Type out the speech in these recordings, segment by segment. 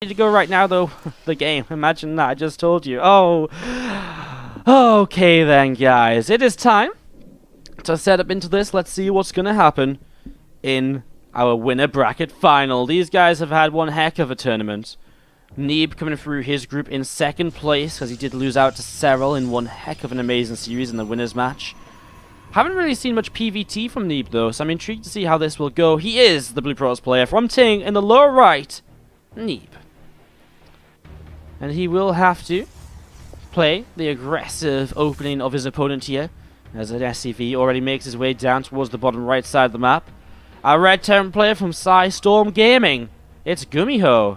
To go right now though. The game, imagine that, I just told you. Oh, okay then guys, it is time to set up into this. Let's see what's gonna happen in our winner bracket final. These guys have had one heck of a tournament. Neeb coming through his group in second place, because he did lose out to Cyril in one heck of an amazing series in the winners match. Haven't really seen much PvT from Neeb though, so I'm intrigued to see how this will go. He is the Blue Pros player from Ting in the lower right, Neeb. And he will have to play the aggressive opening of his opponent here, as an SCV already makes his way down towards the bottom right side of the map. Our red Terran player from Storm Gaming, it's GuMiho.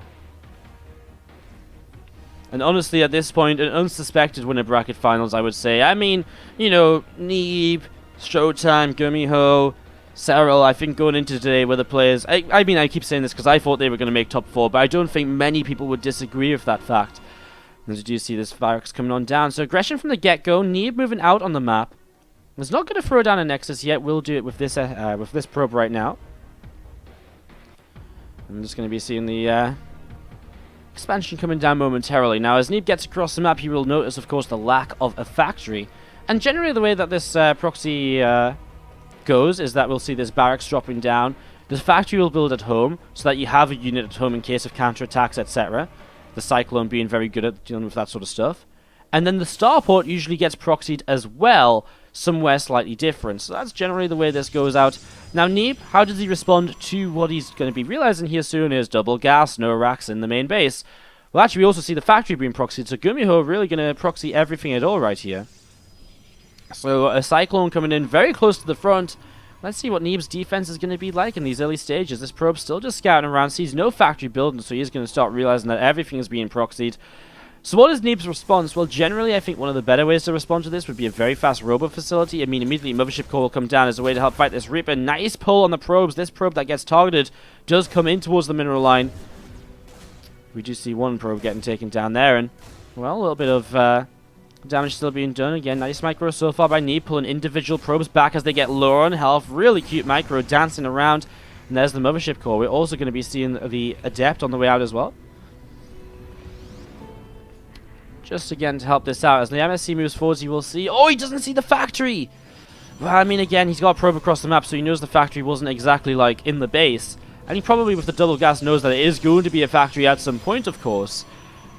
And honestly, at this point, an unsuspected winner bracket finals, I would say. I mean, you know, Neeb, Showtime, GuMiho, Cyril, I think going into today were the players... I mean, I keep saying this because I thought they were going to make top 4, but I don't think many people would disagree with that fact. As you do see this barracks coming on down. So aggression from the get-go, Neeb moving out on the map. He's not going to throw down a Nexus yet, we'll do it with this probe right now. I'm just going to be seeing the expansion coming down momentarily. Now, as Neeb gets across the map, you will notice, of course, the lack of a factory. And generally the way that this proxy... goes is that we'll see this barracks dropping down. The factory will build at home so that you have a unit at home in case of counterattacks, etc. The Cyclone being very good at dealing with that sort of stuff. And then the starport usually gets proxied as well, somewhere slightly different. So that's generally the way this goes out. Now Neeb, how does he respond to what he's going to be realizing here soon is double gas, no racks in the main base. Well, actually we also see the factory being proxied, so GuMiho really going to proxy everything at all right here. So a Cyclone coming in very close to the front. Let's see what Neeb's defense is going to be like in these early stages. This probe still just scouting around, sees no factory building, so he's going to start realizing that everything is being proxied. So what is Neeb's response? Well, generally I think one of the better ways to respond to this would be a very fast robo facility. I mean, immediately Mothership Core will come down as a way to help fight this Reaper. Nice pull on the probes. This probe that gets targeted does come in towards the mineral line. We do see one probe getting taken down there, and, well, a little bit of... damage still being done. Again, nice micro so far by Neeb, pulling individual probes back as they get lower on health. Really cute micro dancing around. And there's the Mothership Core. We're also going to be seeing the Adept on the way out as well. Just again to help this out. As the MSC moves forwards, you will see... Oh, he doesn't see the factory! Well, I mean, again, he's got a probe across the map, so he knows the factory wasn't exactly, like, in the base. And he probably, with the double gas, knows that it is going to be a factory at some point, of course.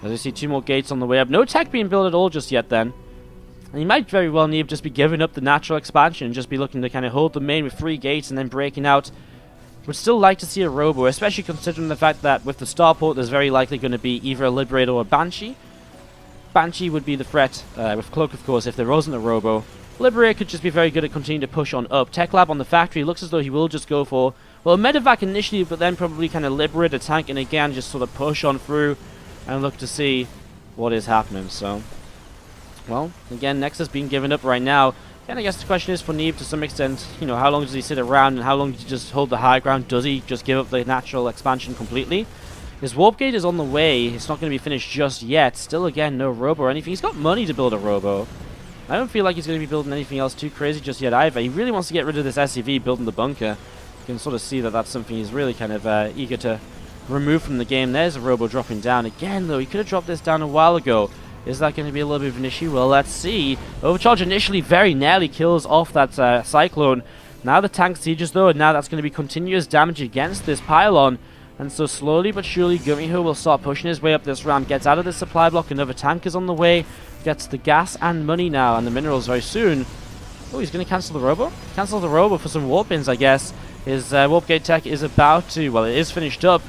As you see, 2 more gates on the way up. No tech being built at all just yet then. And he might very well need just be giving up the natural expansion and just be looking to kind of hold the main with 3 gates and then breaking out. Would still like to see a Robo, especially considering the fact that with the starport there's very likely going to be either a Liberator or a Banshee. Banshee would be the threat, with Cloak of course, if there wasn't a Robo. Liberator could just be very good at continuing to push on up. Tech Lab on the factory looks as though he will just go for, well, a Medevac initially, but then probably kind of liberate a tank and again just sort of push on through and look to see what is happening. So, well, again, Nexus being given up right now. And I guess the question is for Neeb to some extent, you know, how long does he sit around and how long does he just hold the high ground? Does he just give up the natural expansion completely? His warp gate is on the way. It's not going to be finished just yet. Still, again, no Robo or anything. He's got money to build a Robo. I don't feel like he's going to be building anything else too crazy just yet either. He really wants to get rid of this SCV building the bunker. You can sort of see that that's something he's really kind of eager to removed from the game. There's a Robo dropping down again though. He could have dropped this down a while ago. Is that going to be a little bit of an issue? Well, let's see. Overcharge initially very nearly kills off that Cyclone. Now the tank sieges though, and now that's going to be continuous damage against this pylon. And so slowly but surely GuMiho will start pushing his way up this ramp, gets out of this supply block. Another tank is on the way, gets the gas and money now and the minerals very soon. Oh, he's going to cancel the Robo? Cancel the Robo for some warp ins, I guess. His warp gate tech is about to, well, it is finished up.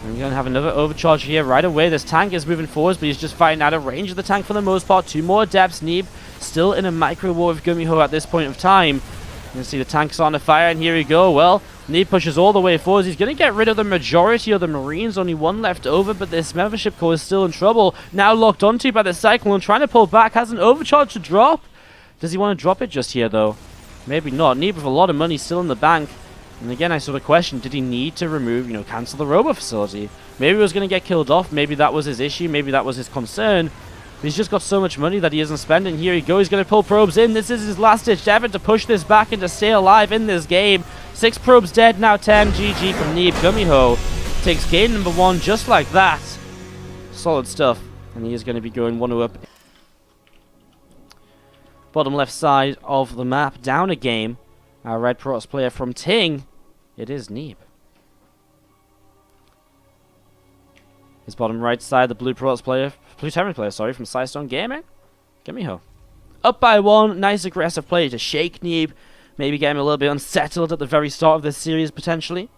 And we're going to have another overcharge here right away. This tank is moving forwards, but he's just fighting out of range of the tank for the most part. 2 more Adepts. Neeb still in a micro war with GuMiho at this point of time. You can see the tank's on the fire, and here we go. Well, Neeb pushes all the way forwards. He's going to get rid of the majority of the Marines. Only 1 left over, but this Mothership Core is still in trouble. Now locked onto by the Cyclone, trying to pull back. Has an overcharge to drop. Does he want to drop it just here, though? Maybe not. Neeb with a lot of money still in the bank. And again, I sort of question, did he need to remove, you know, cancel the Robo facility? Maybe he was going to get killed off. Maybe that was his issue. Maybe that was his concern. But he's just got so much money that he isn't spending. Here he goes. He's going to pull probes in. This is his last-ditch effort to push this back and to stay alive in this game. 6 probes dead, now 10. GG from Neeb. GuMiho takes game number 1 just like that. Solid stuff. And he is going to be going 1-0 up. Bottom left side of the map. Down a game. Our red Protoss player from Ting. It is Neeb. His bottom right side, the blue Protoss player, blue Terran player, sorry, from Sidestone Gaming. GuMiho. Up by 1. Nice aggressive play to shake Neeb. Maybe get him a little bit unsettled at the very start of this series, potentially.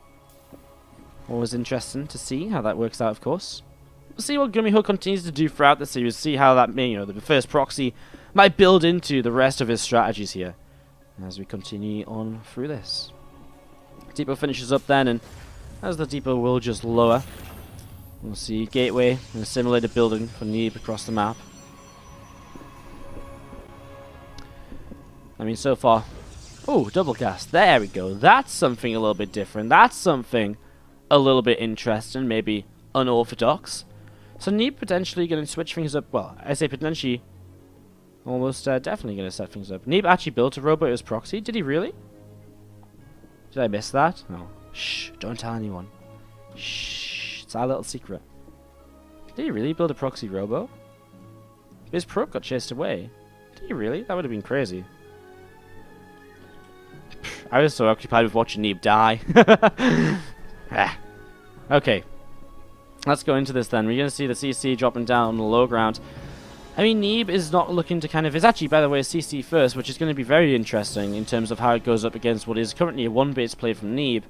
Always interesting to see how that works out, of course. We'll see what GuMiho continues to do throughout the series. See how that, the first proxy might build into the rest of his strategies here as we continue on through this. Depot finishes up then, and as the depot will just lower, we'll see gateway and a simulated building for Neeb across the map. I mean, so far... Oh, double cast. There we go. That's something a little bit different. That's something a little bit interesting, maybe unorthodox. So Neeb potentially going to switch things up. Well, I say potentially, almost definitely going to set things up. Neeb actually built a robot as proxy. Did he really? Did I miss that? No. Shh, don't tell anyone. Shh, it's our little secret. Did he really build a proxy robo? His probe got chased away. Did he really? That would have been crazy. I was so occupied with watching Neeb die. Okay. Let's go into this then. We're going to see the CC dropping down on the low ground. I mean, Neeb is not looking to kind of... It's actually, by the way, CC first, which is going to be very interesting in terms of how it goes up against what is currently a one-base play from Neeb.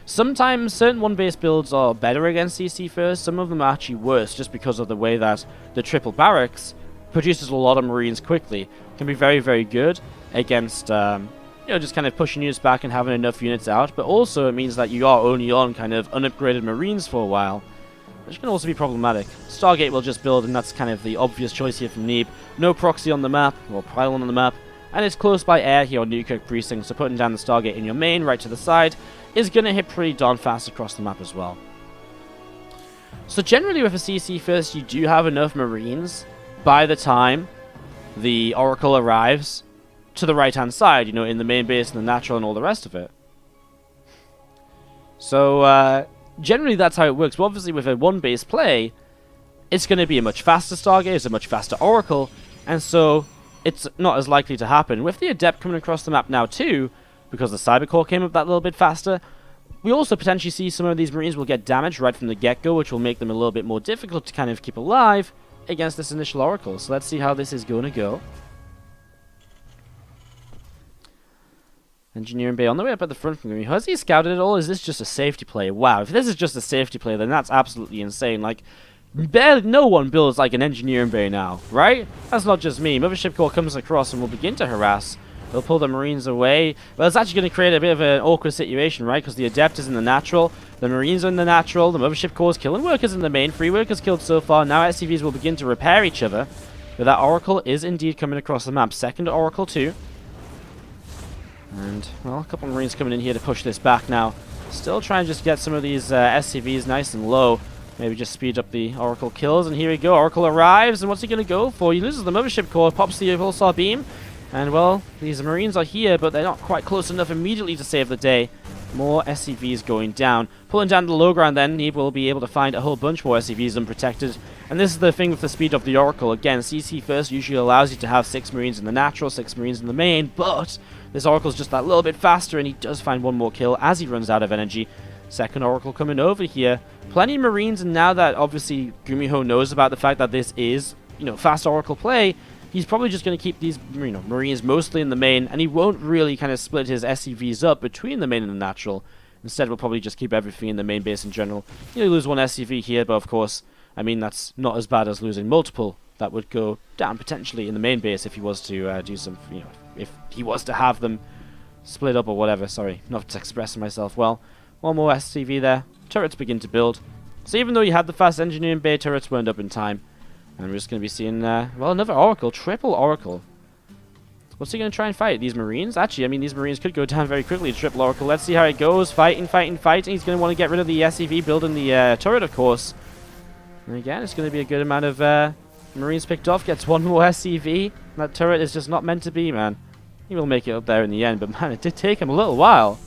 Sometimes certain one-base builds are better against CC first. Some of them are actually worse just because of the way that the triple barracks produces a lot of Marines quickly. Can be very, very good against... just kind of pushing units back and having enough units out, but also it means that you are only on kind of unupgraded Marines for a while, which can also be problematic. Stargate will just build, and that's kind of the obvious choice here from Neeb. No proxy on the map, or pylon on the map, and it's close by air here on Newkirk Precinct, so putting down the Stargate in your main, right to the side, is going to hit pretty darn fast across the map as well. So generally with a CC first, you do have enough Marines by the time the Oracle arrives to the right-hand side, in the main base and the natural and all the rest of it. So, generally that's how it works. But obviously with a one-base play, it's going to be a much faster Stargate, it's a much faster Oracle, and so it's not as likely to happen. With the Adept coming across the map now too, because the Cybercore came up that little bit faster, we also potentially see some of these Marines will get damaged right from the get-go, which will make them a little bit more difficult to kind of keep alive against this initial Oracle. So let's see how this is going to go. Engineering Bay on the way up at the front from GuMiho. Has he scouted it all? Is this just a safety play? Wow, if this is just a safety play, then that's absolutely insane. Like, barely no one builds like an Engineering Bay now, right? That's not just me. Mothership Core comes across and will begin to harass. They'll pull the Marines away. Well, it's actually going to create a bit of an awkward situation, right? Because the Adept is in the natural, the Marines are in the natural, the Mothership Core is killing workers in the main. 3 workers killed so far. Now SCVs will begin to repair each other. But that Oracle is indeed coming across the map. Second Oracle too. And, well, a couple of Marines coming in here to push this back now. Still trying to just get some of these SCVs nice and low. Maybe just speed up the Oracle kills. And here we go. Oracle arrives. And what's he going to go for? He loses the Mothership Core, pops the Pulsar Beam. And, well, these Marines are here, but they're not quite close enough immediately to save the day. More SCVs going down. Pulling down the low ground then, Neeb will be able to find a whole bunch more SCVs unprotected. And this is the thing with the speed of the Oracle. Again, CC first usually allows you to have 6 Marines in the natural, 6 Marines in the main, but this Oracle's just that little bit faster, and he does find one more kill as he runs out of energy. Second Oracle coming over here. Plenty of Marines, and now that obviously GuMiho knows about the fact that this is, fast Oracle play, he's probably just going to keep these, Marines mostly in the main, and he won't really kind of split his SCVs up between the main and the natural. Instead, we'll probably just keep everything in the main base in general. You lose one SCV here, but of course, I mean, that's not as bad as losing multiple. That would go down potentially in the main base if he was to do some, if he was to have them split up or whatever. Sorry, not expressing myself well. One more SCV there. Turrets begin to build. So even though you had the fast engineering bay, turrets weren't up in time. And we're just going to be seeing, well, another Oracle. Triple Oracle. What's he going to try and fight? These Marines? Actually, I mean, these Marines could go down very quickly. Triple Oracle. Let's see how it goes. Fighting. He's going to want to get rid of the SCV, building the turret, of course. And again, it's going to be a good amount of Marines picked off. Gets one more SCV. That turret is just not meant to be, man. He will make it up there in the end, but man, it did take him a little while.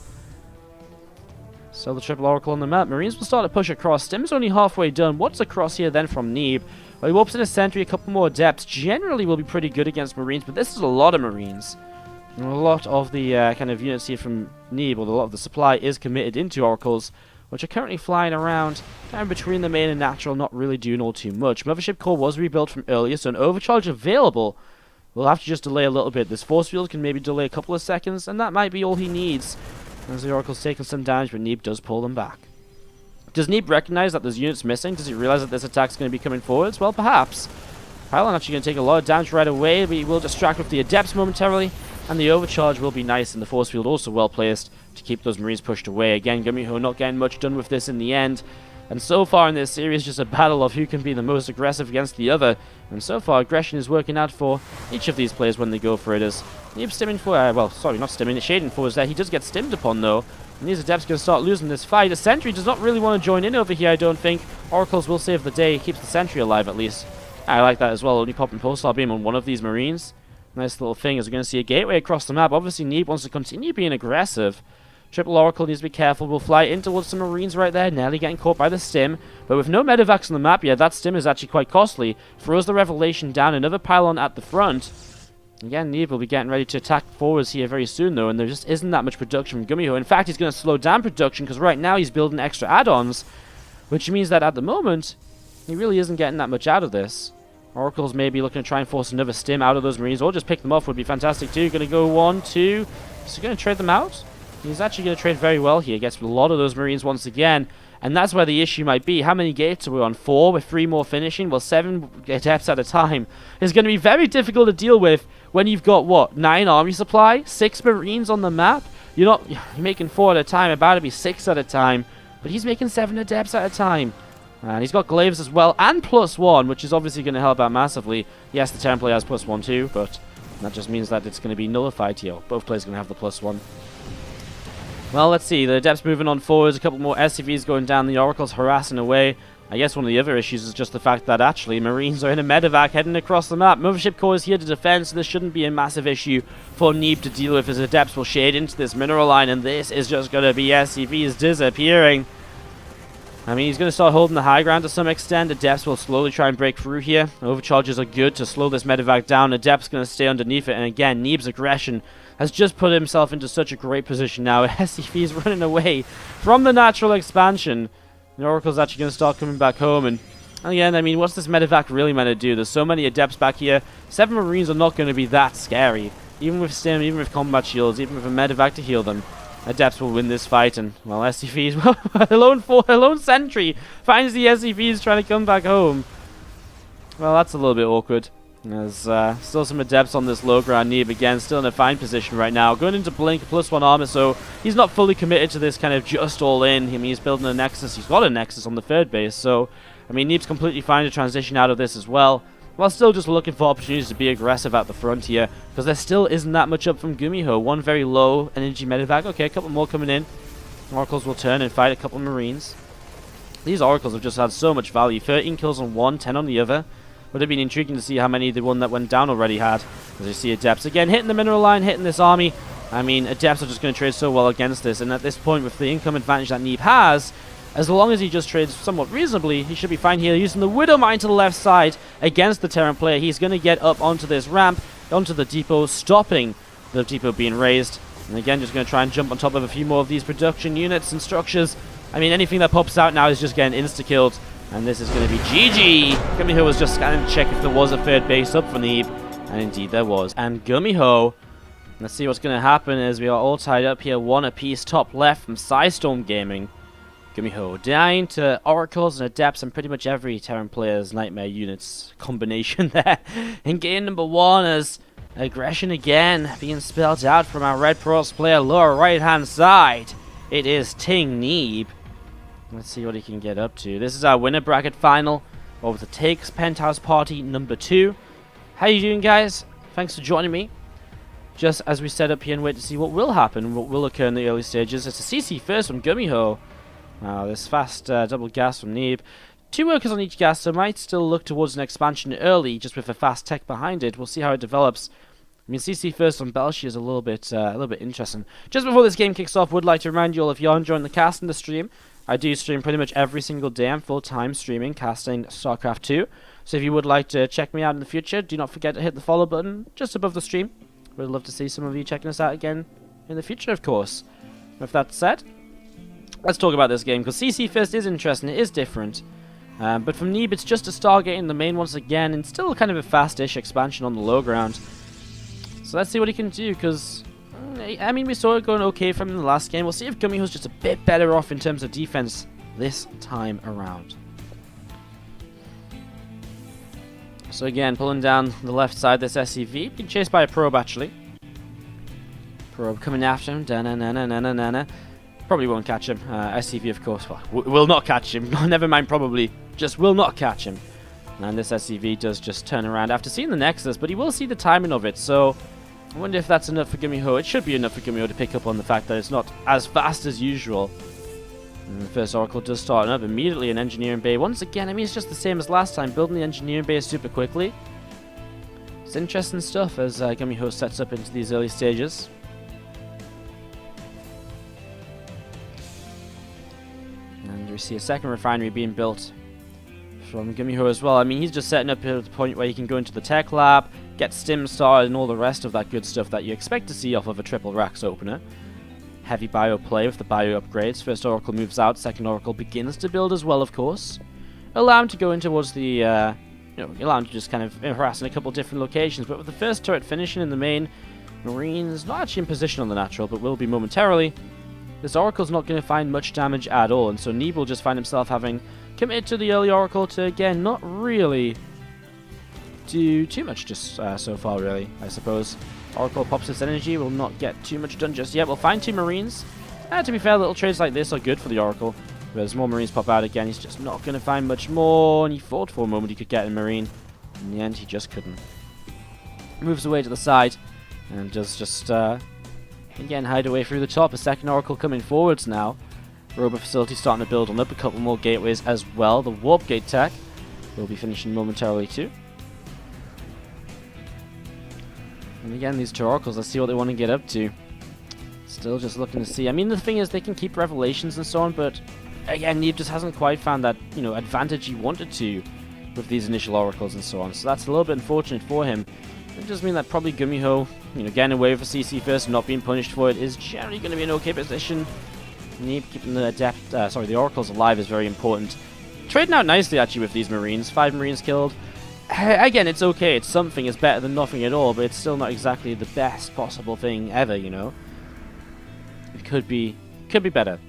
So the triple Oracle on the map. Marines will start to push across. Stim's only halfway done. What's across here then from Neeb? Well, he warps in a sentry, a couple more adepts. Generally will be pretty good against Marines, but this is a lot of Marines. And a lot of the kind of units here from Neeb, or a lot of the supply, is committed into Oracles, which are currently flying around kind of between the main and natural, not really doing all too much. Mothership core was rebuilt from earlier, so an overcharge available. We'll have to just delay a little bit. This force field can maybe delay a couple of seconds, and that might be all he needs. As the Oracle's taking some damage, but Neeb does pull them back. Does Neeb recognize that there's units missing? Does he realize that this attack's going to be coming forwards? Well, perhaps. Pylon actually going to take a lot of damage right away, but he will distract with the adepts momentarily, and the overcharge will be nice, and the force field also well placed to keep those Marines pushed away. Again, GuMiho not getting much done with this in the end. And so far in this series, just a battle of who can be the most aggressive against the other. And so far, aggression is working out for each of these players when they go for it. As Neeb stimming for, well, sorry, not stimming, shading for is there. He does get stimmed upon though. And these adepts going to start losing this fight. A sentry does not really want to join in over here, I don't think. Oracles will save the day, keeps the sentry alive at least. I like that as well, only popping pulsar beam on one of these Marines. Nice little thing, as we're going to see a gateway across the map. Obviously, Neeb wants to continue being aggressive. Triple Oracle needs to be careful. We'll fly in towards some Marines right there, nearly getting caught by the stim. But with no medevacs on the map yet, that stim is actually quite costly. Throws the Revelation down, another pylon at the front. Again, Neeb will be getting ready to attack forwards here very soon, though, and there just isn't that much production from GuMiho. In fact, he's going to slow down production, because right now he's building extra add-ons, which means that at the moment, he really isn't getting that much out of this. Oracle's maybe looking to try and force another stim out of those Marines, or just pick them off would be fantastic too. Going to go 1, 2. Is he going to trade them out? He's actually going to trade very well here. Gets a lot of those Marines once again. And that's where the issue might be. How many gates are we on? 4 with 3 more finishing? Well, 7 adepts at a time is going to be very difficult to deal with when you've got, what, 9 army supply? 6 Marines on the map? You're making 4 at a time, about to be 6 at a time. But he's making 7 adepts at a time. And he's got glaives as well, and +1, which is obviously going to help out massively. Yes, the Terran player has +1 too, but that just means that it's going to be nullified here. Both players are going to have the +1. Well, let's see. The adepts moving on forwards. A couple more SCVs going down. The Oracle's harassing away. I guess one of the other issues is just the fact that actually Marines are in a medevac heading across the map. Mothership core is here to defend, so this shouldn't be a massive issue for Neeb to deal with. His adepts will shade into this mineral line, and this is just going to be SCVs disappearing. I mean, he's going to start holding the high ground to some extent. Adepts will slowly try and break through here. Overcharges are good to slow this medevac down. Adepts going to stay underneath it. And again, Neeb's aggression has just put himself into such a great position now. SCV is running away from the natural expansion. The Oracle's actually going to start coming back home. And again, I mean, what's this medevac really meant to do? There's so many adepts back here. 7 Marines are not going to be that scary. Even with stim, even with combat shields, even with a medevac to heal them. Adepts will win this fight, and, well, SCVs, well, a lone sentry finds the SCVs trying to come back home. Well, that's a little bit awkward. There's still some adepts on this low ground. Neeb, again, still in a fine position right now. Going into Blink, +1 armor, so he's not fully committed to this kind of just all in. I mean, he's building a Nexus. He's got a Nexus on the 3rd base, so, I mean, Neeb's completely fine to transition out of this as well. While still just looking for opportunities to be aggressive at the front here, because there still isn't that much up from GuMiho. One very low energy medevac. Okay, a couple more coming in. Oracles will turn and fight a couple of Marines. These Oracles have just had so much value. 13 kills on one, 10 on the other. Would have been intriguing to see how many the one that went down already had. As you see Adepts again hitting the mineral line, hitting this army. I mean, Adepts are just going to trade so well against this, and at this point with the income advantage that Neeb has, as long as he just trades somewhat reasonably, he should be fine here. Using the Widow Mine to the left side against the Terran player. He's going to get up onto this ramp, onto the depot, stopping the depot being raised. And again, just going to try and jump on top of a few more of these production units and structures. I mean, anything that pops out now is just getting insta-killed. And this is going to be GG. GuMiho was just scanning to check if there was a 3rd base up for Neeb. And indeed there was. And GuMiho, let's see what's going to happen as we are all tied up here. 1 apiece top left from Psystorm Gaming. GuMiho dying to Oracles and Adepts and pretty much every Terran player's Nightmare units combination there. In game number 1 as aggression again being spelled out from our Red Protoss player lower right hand side. It is Ting Neeb. Let's see what he can get up to. This is our winner bracket final of the Takes Penthouse Party number 2. How you doing, guys? Thanks for joining me. Just as we set up here and wait to see what will happen, what will occur in the early stages. It's a CC first from GuMiho. This fast double gas from Neeb. 2 workers on each gas, so might still look towards an expansion early, just with a fast tech behind it. We'll see how it develops. I mean, CC first on Belshi is a little bit interesting. Just before this game kicks off, would like to remind you all, if you're enjoying the cast and the stream, I do stream pretty much every single day. I'm full-time streaming, casting StarCraft 2. So if you would like to check me out in the future, do not forget to hit the follow button just above the stream. We'd love to see some of you checking us out again in the future, of course. With that said, let's talk about this game, because CC First is interesting, it is different. But from Neeb, it's just a Stargate in the main once again, and still kind of a fast-ish expansion on the low ground. So let's see what he can do, because, I mean, we saw it going okay from him in the last game. We'll see if GuMiho's just a bit better off in terms of defense this time around. So again, pulling down the left side, this SCV, being chased by a probe actually. Probe coming after him, da-na-na-na-na-na-na. Probably won't catch him. SCV, of course, well, will not catch him. Never mind, probably just will not catch him. And this SCV does just turn around after seeing the Nexus, but he will see the timing of it, so I wonder if that's enough for GuMiho. It should be enough for GuMiho to pick up on the fact that it's not as fast as usual. And the first Oracle does start up immediately in Engineering Bay. Once again, I mean, it's just the same as last time, building the Engineering Bay super quickly. It's interesting stuff as GuMiho sets up into these early stages. And we see a second refinery being built from GuMiho as well. I mean, he's just setting up to the point where you can go into the tech lab, get stim started, and all the rest of that good stuff that you expect to see off of a triple racks opener. Heavy bio play with the bio upgrades. First Oracle moves out, second Oracle begins to build as well, of course. Allow him to go in towards the, allow him to just kind of harass in a couple different locations. But with the first turret finishing in the main, Marine's not actually in position on the natural, but will be momentarily. This Oracle's not going to find much damage at all, and so Neeb will just find himself having committed to the early Oracle to, again, not really do too much just so far, really, I suppose. Oracle pops its energy, will not get too much done just yet. We'll find 2 Marines. To be fair, little trades like this are good for the Oracle. But as more Marines pop out again, he's just not going to find much more. And he thought for a moment he could get a Marine. In the end, he just couldn't. Moves away to the side and does just, again, hide away through the top. A second Oracle coming forwards now. Robo facility starting to build on up. A couple more gateways as well. The Warp Gate tech will be finishing momentarily too. And again, these 2 Oracles, let's see what they want to get up to. Still just looking to see. I mean, the thing is, they can keep Revelations and so on, but again, Neeb just hasn't quite found that, advantage he wanted to with these initial Oracles and so on. So that's a little bit unfortunate for him. It does mean that probably GuMiho, getting away with CC first and not being punished for it is generally going to be an okay position. Neeb keeping the Oracles alive is very important. Trading out nicely, actually, with these Marines. 5 Marines killed. Again, it's okay, it's something, it's better than nothing at all, but it's still not exactly the best possible thing ever, It could be better.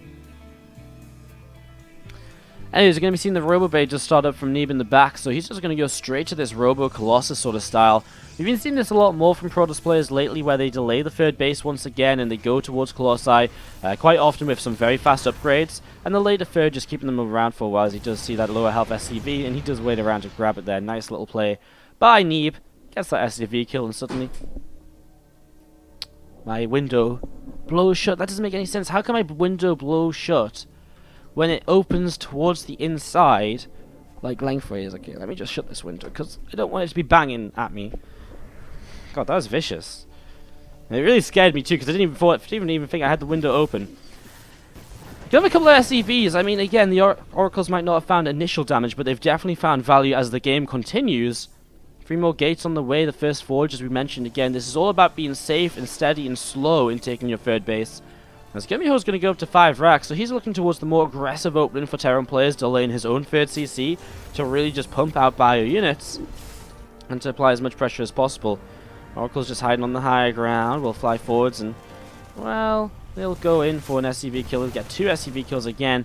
Anyways, we're going to be seeing the Robo Bay just start up from Neeb in the back, so he's just going to go straight to this Robo Colossus sort of style. We've been seeing this a lot more from Protoss players lately, where they delay the third base once again and they go towards Colossi, quite often with some very fast upgrades, and the later third just keeping them around for a while as he does see that lower health SCV, and he does wait around to grab it there. Nice little play by Neeb. Gets that SCV kill, and suddenly my window blows shut. That doesn't make any sense. How can my window blow shut when it opens towards the inside, like lengthways? Okay, let me just shut this window, because I don't want it to be banging at me. God, that was vicious. And it really scared me too, because I didn't even think I had the window open. Do have a couple of SCVs. I mean, again, the Oracles might not have found initial damage, but they've definitely found value as the game continues. 3 more gates on the way. The first forge, as we mentioned again. This is all about being safe and steady and slow in taking your third base. As GuMiho's going to go up to 5 racks, so he's looking towards the more aggressive opening for Terran players, delaying his own third CC to really just pump out bio units and to apply as much pressure as possible. Oracle's just hiding on the higher ground. We'll fly forwards and, well, they'll go in for an SCV kill. We'll get 2 SCV kills again.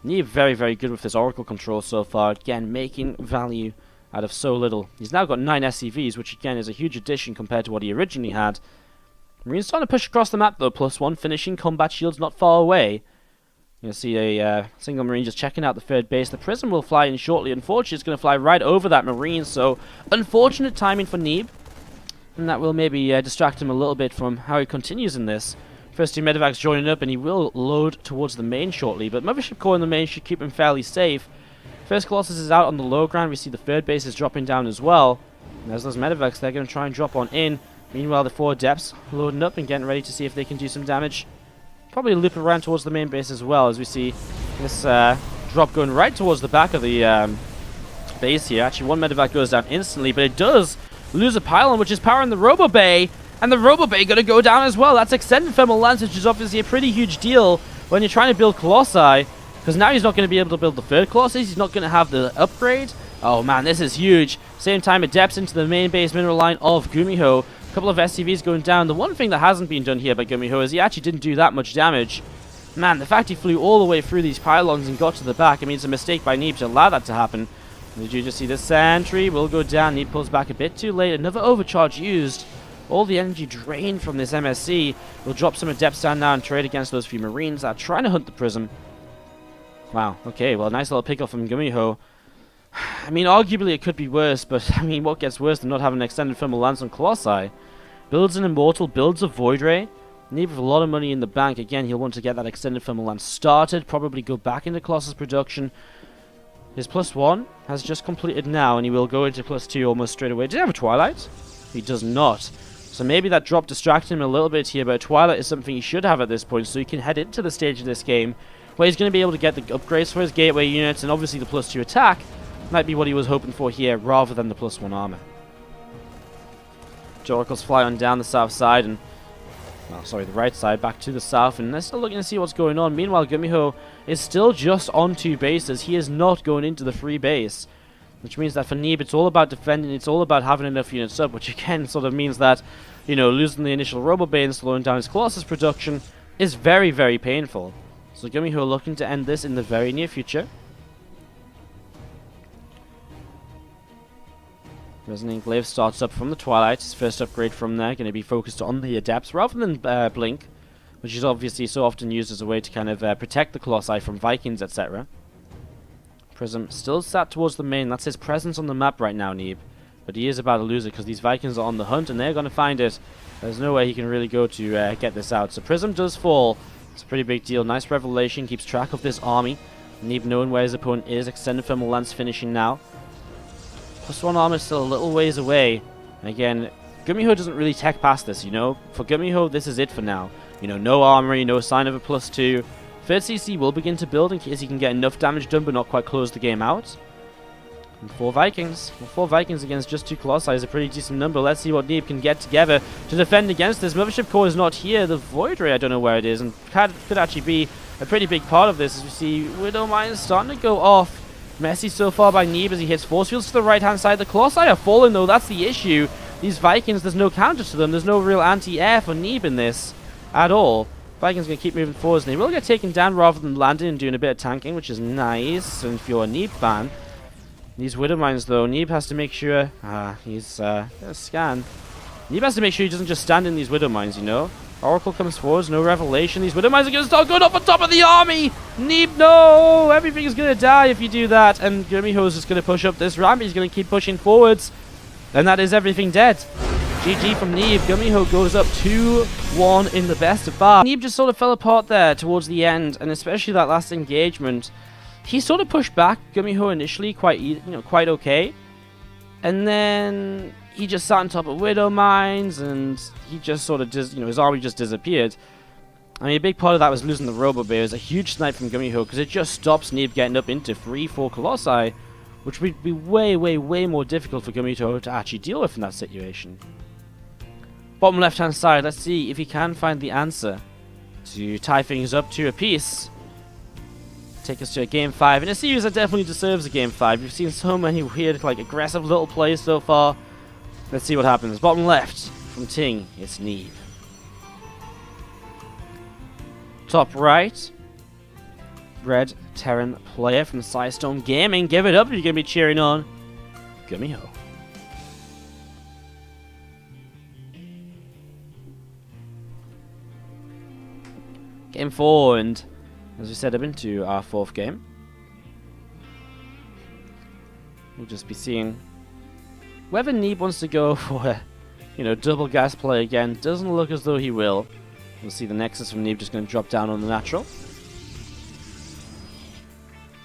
Neeb very, very good with this Oracle control so far. Again, making value out of so little. He's now got 9 SCVs, which again is a huge addition compared to what he originally had. Marine's starting to push across the map though. +1 finishing. Combat shields not far away. You'll see a single Marine just checking out the third base. The Prism will fly in shortly. Unfortunately, it's going to fly right over that Marine. So, unfortunate timing for Neeb. And that will maybe distract him a little bit from how he continues in this. First 2 medevacs joining up, and he will load towards the main shortly. But Mothership Core in the main should keep him fairly safe. First Colossus is out on the low ground. We see the third base is dropping down as well. And as those medevacs, they're going to try and drop on in. Meanwhile, the 4 Adepts loading up and getting ready to see if they can do some damage. Probably loop around towards the main base as well, as we see this drop going right towards the back of the base here. Actually, 1 medevac goes down instantly, but it does lose a pylon, which is powering the Robo Bay. And the Robo Bay going to go down as well. That's extended thermal lance, which is obviously a pretty huge deal when you're trying to build Colossi. Because now he's not going to be able to build the 3rd Colossus. He's not going to have the upgrade. Oh man, this is huge. Same time, Adepts into the main base mineral line of GuMiho. A couple of SCVs going down. The one thing that hasn't been done here by GuMiho is he actually didn't do that much damage. Man, the fact he flew all the way through these pylons and got to the back, I mean, it's a mistake by Neeb to allow that to happen. Did you just see the sentry will go down? Neeb pulls back a bit too late. Another overcharge used. All the energy drained from this MSC. We'll drop some Adepts down now and trade against those few Marines that are trying to hunt the Prism. Wow, okay, well, nice little pickle from GuMiho. I mean, arguably it could be worse, but I mean, what gets worse than not having an extended thermal lance on Colossi? Builds an Immortal, builds a Void Ray. Neeb with a lot of money in the bank. Again, he'll want to get that extended thermal lance started, probably go back into Colossus production. His +1 has just completed now, and he will go into +2 almost straight away. Does he have a Twilight? He does not. So maybe that drop distracted him a little bit here, but Twilight is something he should have at this point, so he can head into the stage of this game where he's going to be able to get the upgrades for his gateway units, and obviously the +2 attack might be what he was hoping for here, rather than the +1 armor. Joracles fly on down the south side, and the right side, back to the south, and they're still looking to see what's going on. Meanwhile, GuMiho is still just on 2 bases. He is not going into the free base, which means that for Neeb, it's all about defending, it's all about having enough units up, which again sort of means that, you know, losing the initial Robo Bay and slowing down his Colossus production is very, very painful. So GuMiho are looking to end this in the very near future. Resonating Glaive starts up from the Twilight. His first upgrade from there, going to be focused on the Adepts rather than Blink, which is obviously so often used as a way to kind of protect the Colossi from Vikings, etc. Prism still sat towards the main. That's his presence on the map right now, Neeb. But he is about to lose it because these Vikings are on the hunt and they're going to find it. There's no way he can really go to get this out. So Prism does fall. It's a pretty big deal. Nice revelation. Keeps track of this army. Neeb knowing where his opponent is. Extended Thermal Lance finishing now. +1 armor is still a little ways away. And again, GuMiho doesn't really tech past this, you know. For GuMiho, this is it for now. You know, no armory, no sign of a +2. 3rd CC will begin to build in case he can get enough damage done but not quite close the game out. And 4 Vikings. Well, 4 Vikings against just 2 Colossi is a pretty decent number. Let's see what Neeb can get together to defend against this. Mothership Core is not here. The Void Ray, I don't know where it is, and could actually be a pretty big part of this as we see Widow Mine starting to go off. Messy so far by Neeb as he hits force fields to the right-hand side. The Colossi are falling, though. That's the issue. These Vikings, there's no counter to them. There's no real anti-air for Neeb in this at all. Vikings going to keep moving forwards, and they will get taken down rather than landing and doing a bit of tanking, which is nice. And if you're a Neeb fan, these Widow Mines, though, Neeb has to make sure... he's... scan. Neeb has to make sure he doesn't just stand in these Widow Mines, you know? Oracle comes forwards, no revelation. These Widow Mines are going to start going up on top of the army! Neeb, no! Everything is going to die if you do that. And GuMiho is just going to push up this ramp. He's going to keep pushing forwards. And that is everything dead. GG from Neeb. GuMiho goes up 2-1 in the best of 5. Neeb just sort of fell apart there towards the end, and especially that last engagement. He sort of pushed back GuMiho initially quite okay. And then he just sat on top of Widow Mines, and he just sort of his army just disappeared. I mean, a big part of that was losing the Robo Bay. It was a huge snipe from GuMiho because it just stops Neeb getting up into 3-4 Colossi, which would be way, way, way more difficult for GuMiho to actually deal with in that situation. Bottom left-hand side, let's see if he can find the answer to tie things up to a piece. Take us to a game 5 in a series that definitely deserves a game 5. We've seen so many weird, aggressive little plays so far. Let's see what happens. Bottom left from Ting, it's Neeb. Top right, Red Terran player from Sidestone Gaming. Give it up if you're going to be cheering on GuMiho. Game 4, and as we said, up into our 4th game. We'll just be seeing whether Neeb wants to go for a, double gas play again. Doesn't look as though he will. We'll see the Nexus from Neeb just going to drop down on the natural.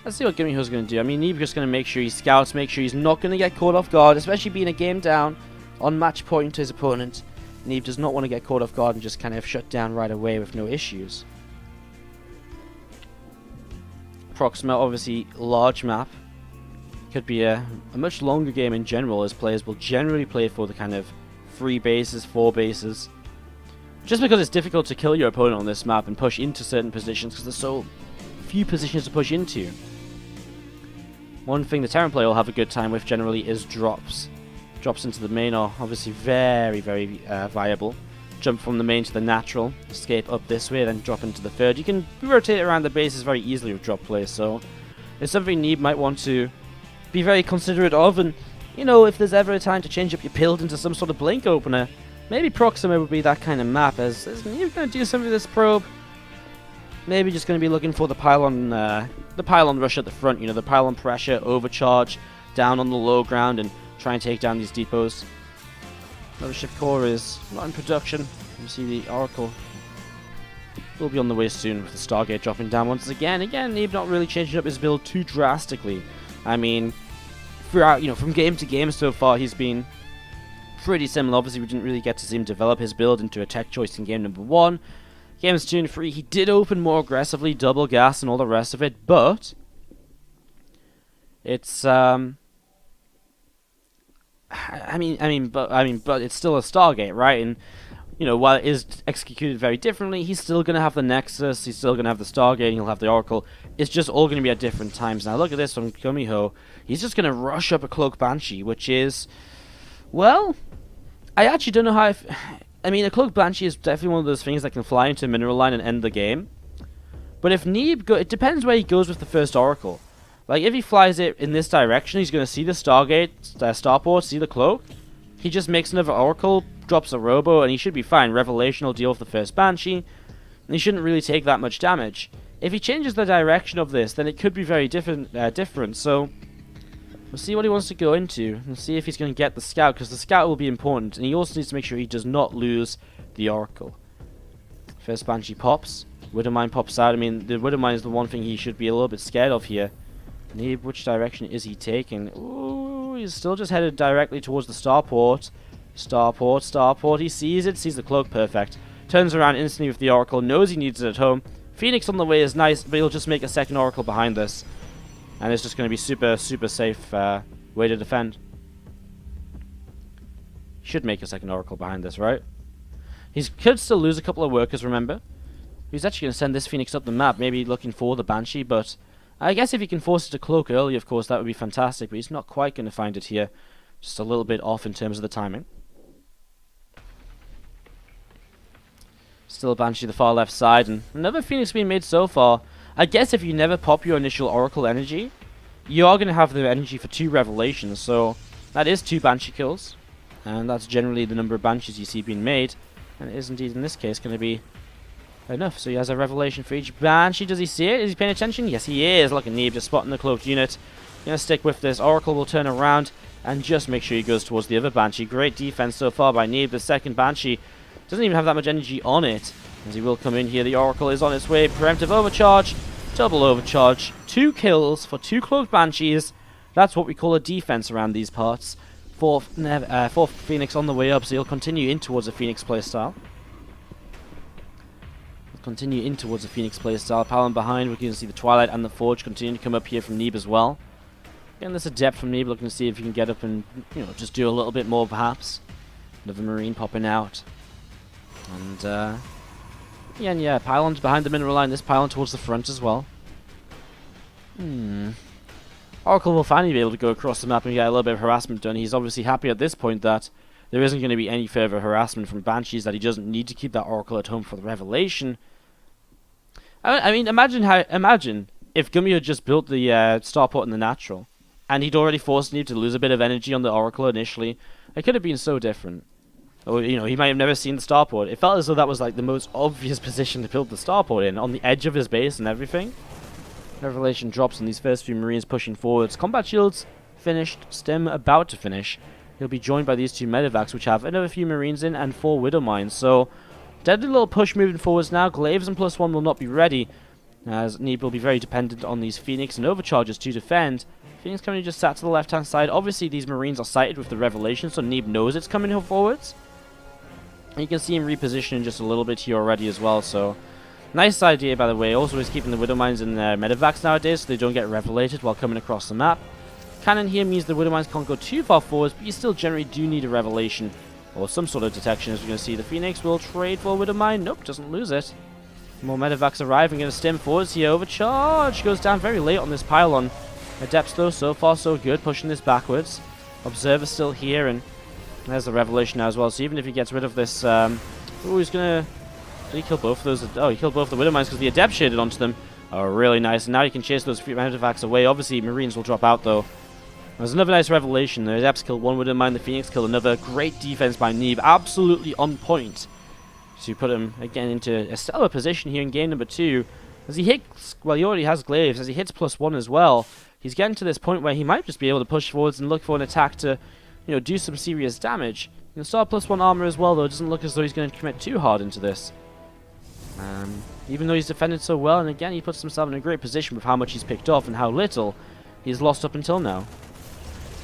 Let's see what GuMiho's going to do. I mean, Neeb just going to make sure he scouts, make sure he's not going to get caught off guard, especially being a game down on match point to his opponent. Neeb does not want to get caught off guard and just kind of shut down right away with no issues. Proxima, obviously, large map. Could be a much longer game in general, as players will generally play for the kind of 3 bases, 4 bases. Just because it's difficult to kill your opponent on this map and push into certain positions because there's so few positions to push into. One thing the Terran player will have a good time with generally is drops. Drops into the main are obviously very, very viable. Jump from the main to the natural, escape up this way, then drop into the third. You can rotate around the bases very easily with drop plays, so it's something Neeb might want to be very considerate of. And, you know, if there's ever a time to change up your build into some sort of blink opener, maybe Proxima would be that kind of map. As Neeb going to do something with this probe, maybe just going to be looking for the pylon rush at the front. You know, the pylon pressure, overcharge, down on the low ground, and try and take down these depots. Mothership core is not in production. You see the Oracle will be on the way soon with the Stargate dropping down once again. Again, Neeb not really changing up his build too drastically. I mean, throughout, you know, from game to game so far, he's been pretty similar. Obviously, we didn't really get to see him develop his build into a tech choice in game number 1. Games 2 and 3, he did open more aggressively, double gas and all the rest of it, but it's but it's still a Stargate, right? And, you know, while it is executed very differently, he's still going to have the Nexus, he's still going to have the Stargate, and he'll have the Oracle. It's just all going to be at different times. Now, look at this from GuMiho. He's just going to rush up a Cloak Banshee, which is, well, I actually don't know how... I mean, a Cloak Banshee is definitely one of those things that can fly into a mineral line and end the game. But if Neeb it depends where he goes with the first Oracle. Like, if he flies it in this direction, he's going to see the Stargate, Starport, see the Cloak. He just makes another Oracle, drops a Robo, and he should be fine. Revelation will deal with the first Banshee, and he shouldn't really take that much damage. If he changes the direction of this, then it could be very different. So, we'll see what he wants to go into, and see if he's going to get the Scout, because the Scout will be important, and he also needs to make sure he does not lose the Oracle. First Banshee pops. Widowmine pops out. I mean, the Widowmine is the one thing he should be a little bit scared of here. Neeb, which direction is he taking? Ooh, he's still just headed directly towards the Starport. Starport. He sees it, sees the Cloak, perfect. Turns around instantly with the Oracle, knows he needs it at home. Phoenix on the way is nice, but he'll just make a second Oracle behind this. And it's just going to be super, super safe way to defend. Should make a second Oracle behind this, right? He could still lose a couple of workers, remember? He's actually going to send this Phoenix up the map, maybe looking for the Banshee, but I guess if he can force it to cloak early, of course, that would be fantastic, but he's not quite going to find it here. Just a little bit off in terms of the timing. Still a Banshee the far left side, and another Phoenix being made so far. I guess if you never pop your initial Oracle energy, you are going to have the energy for 2 Revelations, so that is 2 Banshee kills. And that's generally the number of Banshees you see being made, and it is indeed in this case going to be enough. So he has a Revelation for each Banshee. Does he see it? Is he paying attention? Yes, he is. Look at Neeb just spotting the cloaked unit. Gonna stick with this. Oracle will turn around and just make sure he goes towards the other Banshee. Great defense so far by Neeb. The second Banshee doesn't even have that much energy on it, as he will come in here. The Oracle is on its way. Preemptive overcharge. Double overcharge. 2 kills for 2 cloaked Banshees. That's what we call a defense around these parts. Fourth Phoenix on the way up, so he'll continue in towards a Phoenix playstyle. Continue in towards the Phoenix playstyle. Palin behind. We can see the Twilight and the Forge continue to come up here from Neeb as well. Again, there's a depth from Neeb, looking to see if he can get up and, you know, just do a little bit more perhaps. Another Marine popping out. And, yeah, Pylon's behind the mineral line. This Pylon towards the front as well. Oracle will finally be able to go across the map and get a little bit of harassment done. He's obviously happy at this point that there isn't going to be any further harassment from Banshees, that he doesn't need to keep that Oracle at home for the Revelation. I mean, imagine if GuMiho just built the Starport in the natural, and he'd already forced Neeb to lose a bit of energy on the Oracle initially. It could have been so different. Or, you know, he might have never seen the Starport. It felt as though that was like the most obvious position to build the Starport in, on the edge of his base and everything. Revelation drops on these first few Marines pushing forwards. Combat shields finished. Stem about to finish. He'll be joined by these 2 medevacs, which have another few Marines in and 4 Widow Mines. So, deadly little push moving forwards now. Glaives and +1 will not be ready, as Neeb will be very dependent on these Phoenix and Overcharges to defend. Phoenix currently just sat to the left-hand side. Obviously, these Marines are sighted with the Revelation, so Neeb knows it's coming forwards. And you can see him repositioning just a little bit here already as well, so nice idea, by the way. Also, he's keeping the Widow Mines in their medevacs nowadays, so they don't get revelated while coming across the map. Cannon here means the Widow Mines can't go too far forwards, but you still generally do need a revelation or some sort of detection. As we're going to see, the Phoenix will trade for a Widow Mine. Nope, doesn't lose it. More medevacs arriving, going to stem forwards here. Overcharge goes down very late on this pylon. Adepts, though, so far so good, pushing this backwards. Observer still here, and there's the revelation now as well. So even if he gets rid of this, he's going to... Did he kill both of those? Oh, he killed both the Widow Mines because the Adept shaded onto them. Oh, really nice. And now you can chase those medevacs away. Obviously, Marines will drop out, though. There's another nice revelation. The Adepts killed one Widow Mine, the Phoenix killed another. Great defense by Neeb. Absolutely on point. So you put him, again, into a stellar position here in game number 2. As he hits... Well, he already has glaives. As he hits +1 as well, he's getting to this point where he might just be able to push forwards and look for an attack to, you know, do some serious damage. He can start +1 armor as well, though. It doesn't look as though he's going to commit too hard into this. Even though he's defended so well, and again, he puts himself in a great position with how much he's picked off and how little he's lost up until now.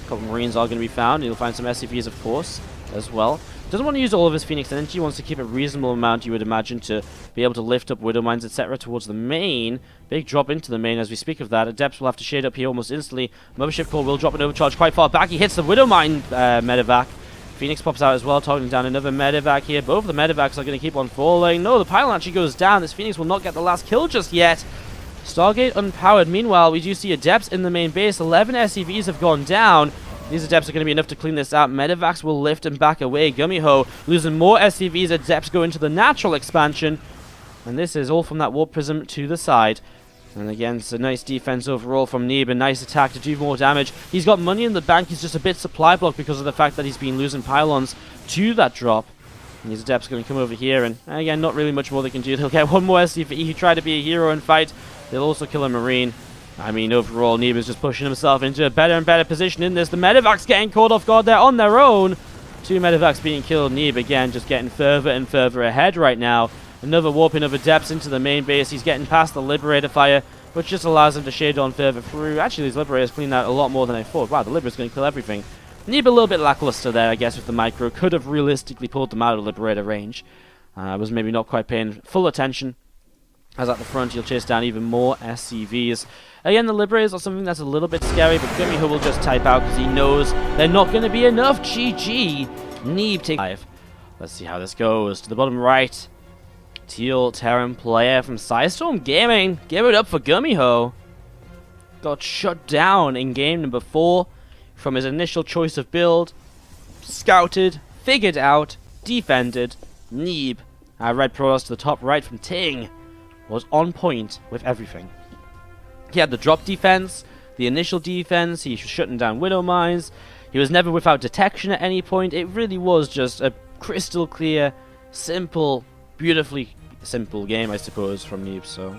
A couple of Marines are going to be found. He'll find some SCVs, of course, as well. Doesn't want to use all of his Phoenix energy. He wants to keep a reasonable amount, you would imagine, to be able to lift up Widow Mines, etc. towards the main. Big drop into the main as we speak of that. Adepts will have to shade up here almost instantly. Mothership Core will drop an overcharge quite far back. He hits the Widow Mine medevac. Phoenix pops out as well, targeting down another medevac here. Both of the medevacs are going to keep on falling. No, the pylon actually goes down. This Phoenix will not get the last kill just yet. Stargate unpowered. Meanwhile, we do see Adepts in the main base. 11 SCVs have gone down. These Adepts are going to be enough to clean this out. Medevacs will lift and back away. GuMiho losing more SCVs. Adepts go into the natural expansion. And this is all from that Warp Prism to the side. And again, it's a nice defense overall from Neeb. A nice attack to do more damage. He's got money in the bank. He's just a bit supply blocked because of the fact that he's been losing pylons to that drop. And these Adepts are going to come over here. And again, not really much more they can do. They'll get one more SCV. He tried to be a hero and fight. They'll also kill a Marine. I mean, overall, Neeb is just pushing himself into a better and better position in this. The medevacs getting caught off guard there on their own. 2 medevacs being killed. Neeb, again, just getting further and further ahead right now. Another warping of Adepts into the main base. He's getting past the Liberator fire, which just allows him to shade on further through. Actually, these Liberators clean out a lot more than I thought. Wow, the Liberator's going to kill everything. Neeb a little bit lackluster there, I guess, with the micro. Could have realistically pulled them out of Liberator range. Was maybe not quite paying full attention. As at the front, he'll chase down even more SCVs. Again, the Liberators are something that's a little bit scary, but GuMiho will just type out because he knows they're not going to be enough. GG. Neeb take 5. Let's see how this goes. To the bottom right, Teal Terran player from Psystorm Gaming. Give it up for GuMiho. Got shut down in game number 4 from his initial choice of build. Scouted, figured out, defended. Neeb, our red Protoss to the top right from Ting, was on point with everything. He had the drop defense, the initial defense, he was shutting down Widow Mines, he was never without detection at any point. It really was just a crystal clear, simple, beautifully simple game, I suppose, from Neeb, so...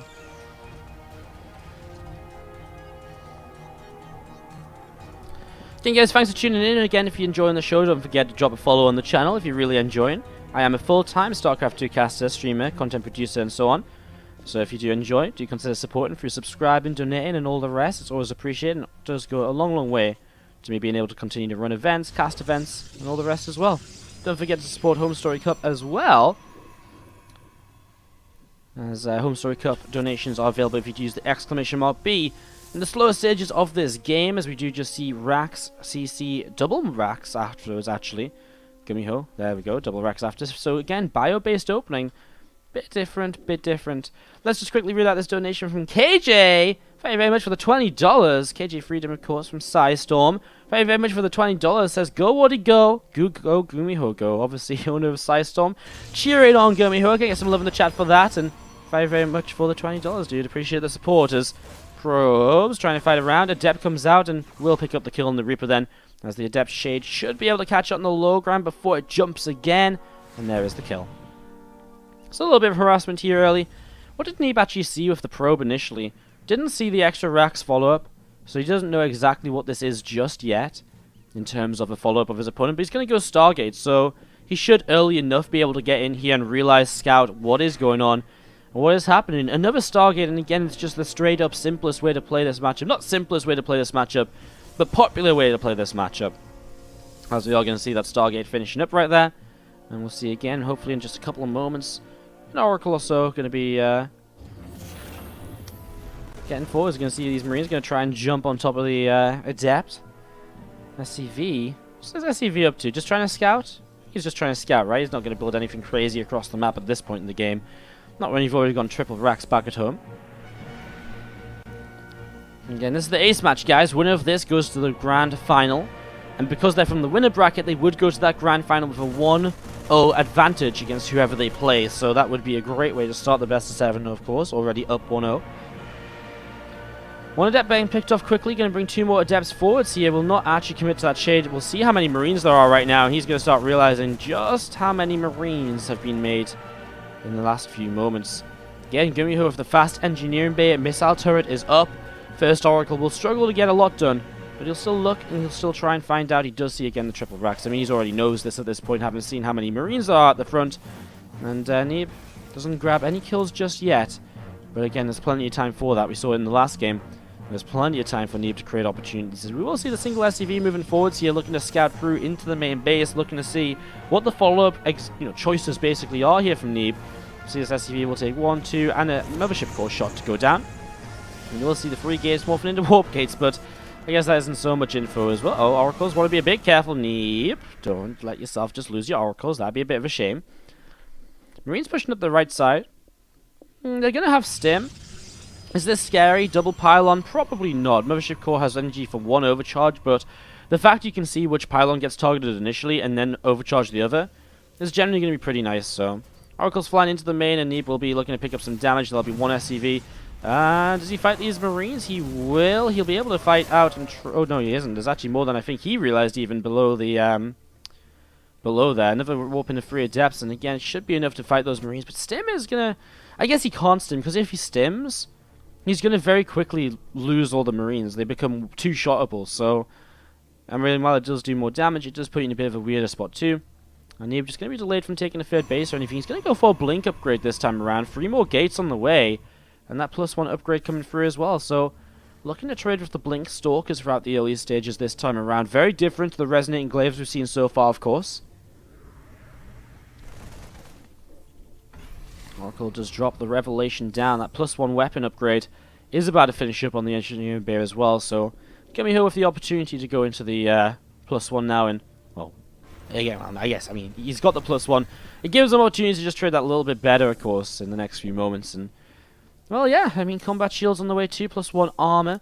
Again, guys, thanks for tuning in. Again, if you're enjoying the show, don't forget to drop a follow on the channel if you're really enjoying. I am a full-time StarCraft 2 caster, streamer, content producer, and so on. So if you do enjoy, do consider supporting through subscribing, donating, and all the rest. It's always appreciated, and it does go a long, long way to me being able to continue to run events, cast events, and all the rest as well. Don't forget to support Home Story Cup as well, as Home Story Cup donations are available if you use the exclamation mark B in the slower stages of this game, as we do just see racks, CC, double racks afterwards, actually. GuMiho, there we go, double racks after. So again, bio-based opening. Bit different. Let's just quickly read out this donation from KJ. Thank you very much for the $20. KJ Freedom, of course, from Psystorm. Thank you very much for the $20. Says, go Wardy go. Go GuMiho go. Obviously, owner of Psystorm. Cheer it on, GuMiho. Okay, get some love in the chat for that. And thank you very much for the $20, dude. Appreciate the support. As Probes trying to fight around. Adept comes out and will pick up the kill on the Reaper then. As the Adept Shade should be able to catch it on the low ground before it jumps again. And there is the kill. So a little bit of harassment here early. What did Neeb actually see with the probe initially? Didn't see the extra racks follow-up, so he doesn't know exactly what this is just yet in terms of a follow-up of his opponent, but he's going to go Stargate, so he should early enough be able to get in here and realize, scout what is going on and what is happening. Another Stargate, and again, it's just the straight-up simplest way to play this matchup. Not simplest way to play this matchup, but popular way to play this matchup. As we are going to see that Stargate finishing up right there. And we'll see again, hopefully in just a couple of moments. An Oracle or so going to be getting forward. He's going to see these Marines going to try and jump on top of the Adept. SCV? What's this SCV up to? Just trying to scout? He's just trying to scout, right? He's not going to build anything crazy across the map at this point in the game. Not when you've already gone triple racks back at home. Again, this is the ace match, guys. Winner of this goes to the grand final. And because they're from the winner bracket, they would go to that grand final with a 1-0 advantage against whoever they play. So that would be a great way to start the best of 7, of course. Already up 1-0. One Adept being picked off quickly. Going to bring 2 more Adepts forwards here. Will not actually commit to that shade. We'll see how many Marines there are right now. And he's going to start realizing just how many Marines have been made in the last few moments. Again, GuMiho with the fast engineering bay. Missile turret is up. First Oracle will struggle to get a lot done. But he'll still look and he'll still try and find out. He does see again the triple racks. I mean, he already knows this at this point, having seen how many Marines there are at the front. And Neeb doesn't grab any kills just yet. But again, there's plenty of time for that. We saw it in the last game. There's plenty of time for Neeb to create opportunities. We will see the single SCV moving forwards here, looking to scout through into the main base, looking to see what the follow-up choices basically are here from Neeb. See this SCV will take 1, 2, and a mothership core shot to go down. And you will see the 3 gates morphing into warp gates, but I guess that isn't so much info as well. Oh, Oracles, want to be a bit careful, Neeb. Don't let yourself just lose your Oracles. That'd be a bit of a shame. Marines pushing up the right side. They're going to have Stim. Is this scary? Double pylon? Probably not. Mothership core has energy for 1 overcharge, but the fact you can see which pylon gets targeted initially and then overcharge the other is generally going to be pretty nice. So Oracle's flying into the main, and Neeb will be looking to pick up some damage. There'll be 1 SCV. Does he fight these Marines? He will. He'll be able to fight out and... oh, no, he isn't. There's actually more than I think he realized even below the... below there. Another warp into 3 Adepts, and again, it should be enough to fight those Marines. But Stim is going to... I guess he can't Stim, because if he Stims, he's going to very quickly lose all the Marines. They become too shottable, so... and really, while it does do more damage, it does put you in a bit of a weirder spot too. And Neeb just going to be delayed from taking a 3rd base or anything. He's going to go for a Blink upgrade this time around. 3 more gates on the way. And that +1 upgrade coming through as well. So, looking to trade with the Blink Stalkers throughout the early stages this time around. Very different to the Resonating Glaives we've seen so far, of course. Oracle does drop the Revelation down. That +1 weapon upgrade is about to finish up on the Engineering Bay as well. So, GuMiho with the opportunity to go into the +1 now. And, well, again, I guess, I mean, he's got the +1. It gives him opportunity to just trade that a little bit better, of course, in the next few moments. And, well, yeah, I mean, combat shields on the way too, +1 armor.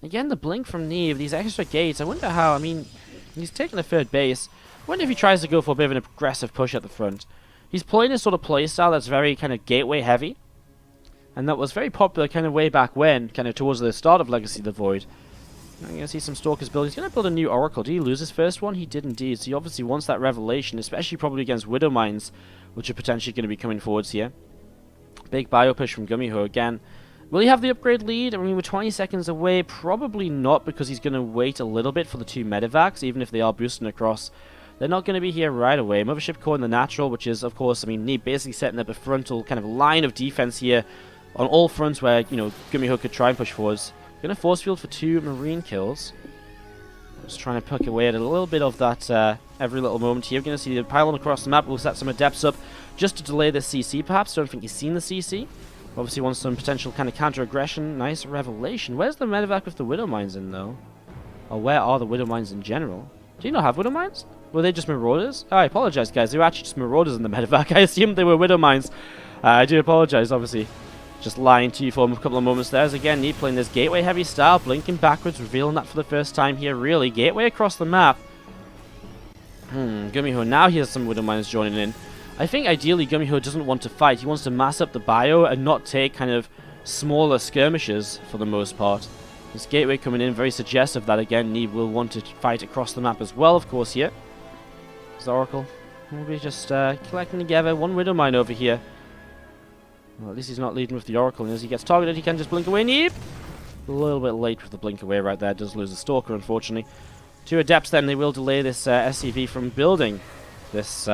Again, the Blink from Neeb, these extra gates, I wonder how, I mean, he's taking a 3rd base. I wonder if he tries to go for a bit of an aggressive push at the front. He's playing a sort of playstyle that's very kind of gateway heavy. And that was very popular kind of way back when, kind of towards the start of Legacy of the Void. I'm going to see some Stalkers build. He's going to build a new Oracle. Did he lose his first one? He did indeed. So he obviously wants that Revelation, especially probably against Widow Mines, which are potentially going to be coming forwards here. Big bio push from GuMiho again. Will he have the upgrade lead? I mean, we're 20 seconds away. Probably not, because he's going to wait a little bit for the 2 medevacs, even if they are boosting across. They're not going to be here right away. Mothership core in the natural, which is, of course, I mean, Neeb basically setting up a frontal kind of line of defense here on all fronts where, you know, GuMiho could try and push forwards. Going to force field for 2 Marine kills. Just trying to pick away at a little bit of that every little moment here. We're going to see the pylon across the map. We'll set some Adepts up just to delay the CC, perhaps. Don't think he's seen the CC. Obviously wants some potential kind of counter-aggression. Nice Revelation. Where's the medevac with the Widow Mines in, though? Or where are the Widow Mines in general? Do you not have Widow Mines? Were they just Marauders? Oh, I apologize, guys. They were actually just Marauders in the medevac. I assumed they were Widow Mines. I do apologize, obviously. Just lying to you for a couple of moments there. As again, Neeb playing this gateway heavy style, blinking backwards, revealing that for the first time here, really. Gateway across the map. GuMiho, now he has some Widow Mines joining in. I think ideally GuMiho doesn't want to fight. He wants to mass up the bio and not take kind of smaller skirmishes for the most part. This gateway coming in, very suggestive that again, Neeb will want to fight across the map as well, of course, here. There's Oracle. We'll be just collecting together. 1 Widow Mine over here. Well, at least he's not leading with the Oracle, and as he gets targeted, he can just blink away. Neeb! A little bit late with the blink away right there. Does lose the Stalker, unfortunately. 2 Adepts, then they will delay this SCV from building this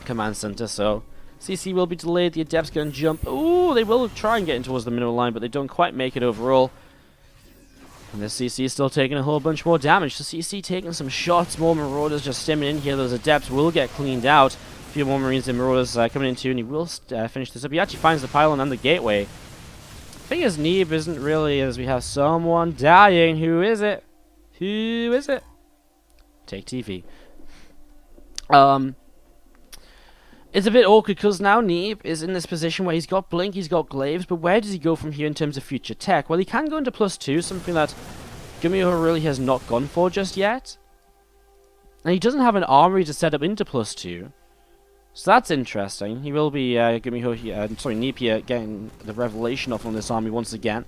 command center, so CC will be delayed. The Adepts going to jump. Ooh, they will try and get in towards the mineral line, but they don't quite make it overall. And the CC is still taking a whole bunch more damage. The CC taking some shots. More Marauders just stimming in here. Those Adepts will get cleaned out. A few more Marines and Marauders coming in too, and he will finish this up. He actually finds the pylon and the gateway. The thing is, Neeb isn't really, as we have someone dying. Who is it? Who is it? Take TV. It's a bit awkward because now Neeb is in this position where he's got Blink, he's got Glaives, but where does he go from here in terms of future tech? Well, he can go into +2, something that GuMiho really has not gone for just yet. And he doesn't have an armory to set up into +2. So that's interesting. He will be, GuMiho here, Neeb here, getting the revelation off on this army once again.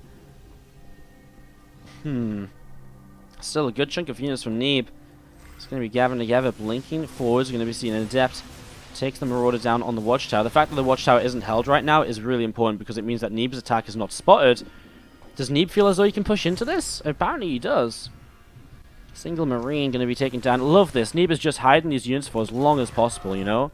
Still a good chunk of units from Neeb. It's going to be gathering together, blinking forwards. We're going to be seeing an Adept takes the Marauder down on the Watchtower. The fact that the Watchtower isn't held right now is really important because it means that Neeb's attack is not spotted. Does Neeb feel as though he can push into this? Apparently he does. Single Marine going to be taken down. Love this. Neeb is just hiding these units for as long as possible, you know?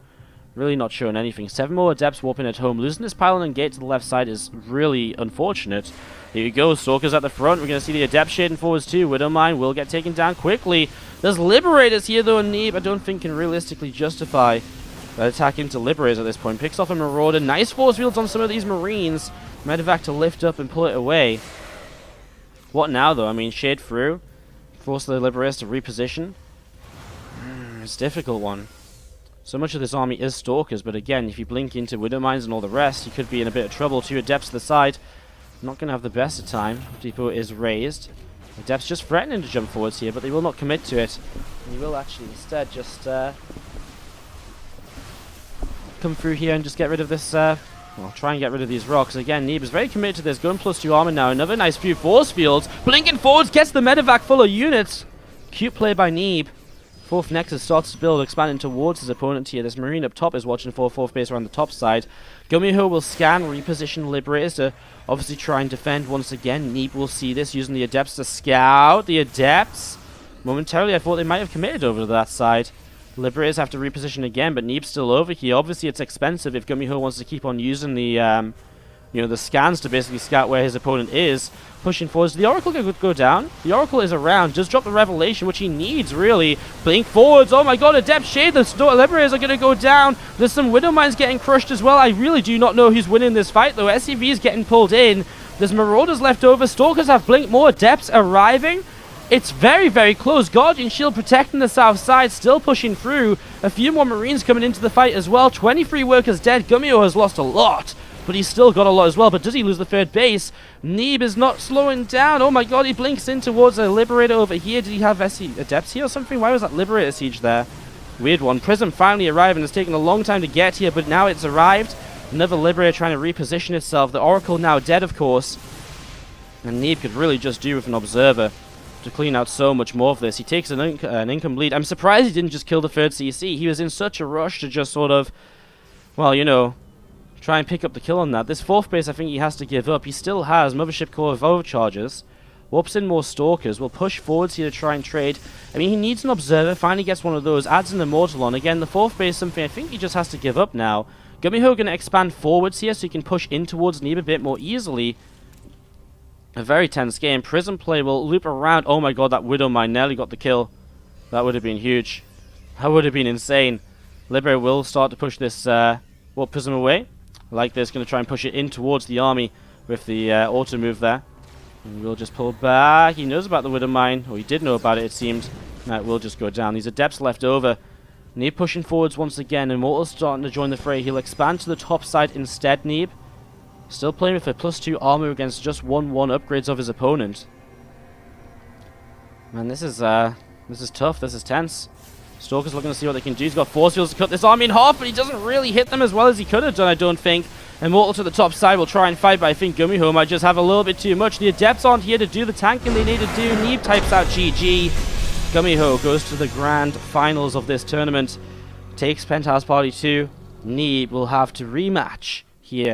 Really not showing anything. 7 more Adepts warping at home. Losing this pylon and gate to the left side is really unfortunate. Here we go. Stalkers at the front. We're going to see the Adept shading forwards too. Widowmine will get taken down quickly. There's Liberators here though, and Neeb I don't think can realistically justify attack into Liberators at this point. Picks off a Marauder. Nice force fields on some of these Marines. Medevac to lift up and pull it away. What now though? I mean, shade through. Force the Liberators to reposition. It's a difficult one. So much of this army is Stalkers, but again, if you blink into Widowmines and all the rest, you could be in a bit of trouble. 2 Adepts to the side. Not going to have the best of time. Depot is raised. Adepts just threatening to jump forwards here, but they will not commit to it. And you will actually instead just come through here and just get rid of this, well, try and get rid of these rocks. Again, Neeb is very committed to this, going +2 armor now. Another nice few force fields. Blinking forwards, gets the medevac full of units. Cute play by Neeb. 4th Nexus starts to build, expanding towards his opponent here. This Marine up top is watching for 4th base around the top side. GuMiho will scan, reposition Liberators to obviously try and defend once again. Neeb will see this, using the Adepts to scout. The Adepts, momentarily I thought they might have committed over to that side. Liberators have to reposition again, but Neeb's still over here. Obviously, it's expensive if GuMiho wants to keep on using the, the scans to basically scout where his opponent is. Pushing forwards. The Oracle could go down. The Oracle is around. Just drop the Revelation, which he needs, really. Blink forwards. Oh my god, Adept Shade. The Liberators are going to go down. There's some Widowmines getting crushed as well. I really do not know who's winning this fight, though. SCV is getting pulled in. There's Marauders left over. Stalkers have blinked. More Adepts arriving. It's very, very close. Guardian Shield protecting the south side, still pushing through. A few more Marines coming into the fight as well. 23 workers dead. GuMiho has lost a lot, but he's still got a lot as well. But does he lose the 3rd base? Neeb is not slowing down. Oh my god, he blinks in towards a Liberator over here. Did he have Adepts here or something? Why was that Liberator siege there? Weird one. Prism finally arriving. It's taken a long time to get here, but now it's arrived. Another Liberator trying to reposition itself. The Oracle now dead, of course. And Neeb could really just do with an Observer to clean out so much more of this. He takes an income lead. I'm surprised he didn't just kill the 3rd CC. He was in such a rush to just sort of, well, you know, try and pick up the kill on that. This 4th base I think he has to give up. He still has Mothership Core of overcharges. Warps in more Stalkers. Will push forwards here to try and trade. I mean, he needs an Observer. Finally gets one of those. Adds an Immortal on. Again, the 4th base something I think he just has to give up now. GuMiho going to expand forwards here so he can push in towards Neeb a bit more easily. A very tense game. Prism play will loop around. Oh my god, that Widowmine nearly got the kill. That would have been huge. That would have been insane. Liberator will start to push this Warp Prism away. Like this, going to try and push it in towards the army with the auto move there. And we'll just pull back. He knows about the Widowmine, or he did know about it, it seemed. Now it will just go down. These Adepts left over. Neeb pushing forwards once again. Immortal's starting to join the fray. He'll expand to the top side instead, Neeb. Still playing with a +2 armor against just 1/1 upgrades of his opponent. Man, this is tough. This is tense. Stalker's looking to see what they can do. He's got force fields to cut this army in half, but he doesn't really hit them as well as he could have done, I don't think. Immortal to the top side will try and fight, but I think GuMiho might just have a little bit too much. The Adepts aren't here to do the tanking they need to do. Neeb types out GG. GuMiho goes to the grand finals of this tournament. Takes Penthouse Party 2. Neeb will have to rematch here.